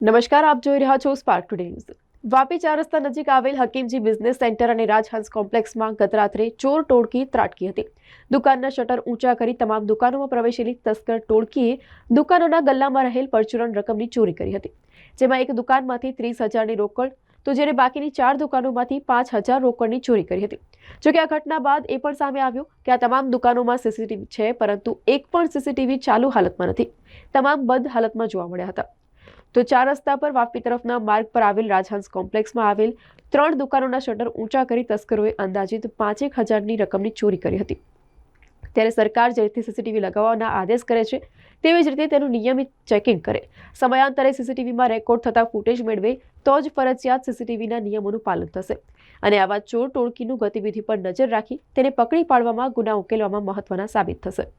નમસ્કાર, આપ જોઈ રહ્યા છો સ્પાર્ક ટુડે ન્યૂઝ. વાપી ચાર રસ્તા નજીક આવેલ હકીમજી બિઝનેસ સેન્ટર અને રાજહંસ કોમ્પ્લેક્સમાં ગત રાત્રે ચોર ટોળકી ત્રાટકી હતી. દુકાનના શટર ઊંચા કરી તમામ દુકાનોમાં પ્રવેશેલી તસ્કર ટોળકીએ દુકાનોના ગલ્લામાં રહેલ પરચુરણ રકમની ચોરી કરી હતી. જેમાં એક દુકાનમાંથી 30,000ની રોકડ તો જ્યારે બાકીની 4 દુકાનોમાંથી 5,000 રોકડની ચોરી કરી હતી. જોકે આ ઘટના બાદ એ પણ સામે આવ્યું કે આ તમામ દુકાનોમાં સીસીટીવી છે, પરંતુ એક પણ સીસીટીવી ચાલુ હાલતમાં નથી. તમામ બંધ હાલતમાં જોવા મળ્યા હતા. તો ચાર રસ્તા પર વાપી તરફના માર્ગ પર આવેલ રાજહંસ કોમ્પ્લેક્સમાં આવેલ 3 દુકાનોના શટર ઊંચા કરી તસ્કરોએ અંદાજિત 5,000ની રકમની ચોરી કરી હતી. ત્યારે સરકાર જે રીતે સીસીટીવી લગાવવાના આદેશ કરે છે, તેવી જ રીતે તેનું નિયમિત ચેકિંગ કરે, સમયાંતરે સીસીટીવીમાં રેકોર્ડ થતા ફૂટેજ મેળવે તો જ ફરજિયાત સીસીટીવીના નિયમોનું પાલન થશે. અને આવા ચોર ટોળકીનું ગતિવિધિ પર નજર રાખી તેને પકડી પાડવામાં ગુના ઉકેલવામાં મહત્વના સાબિત થશે.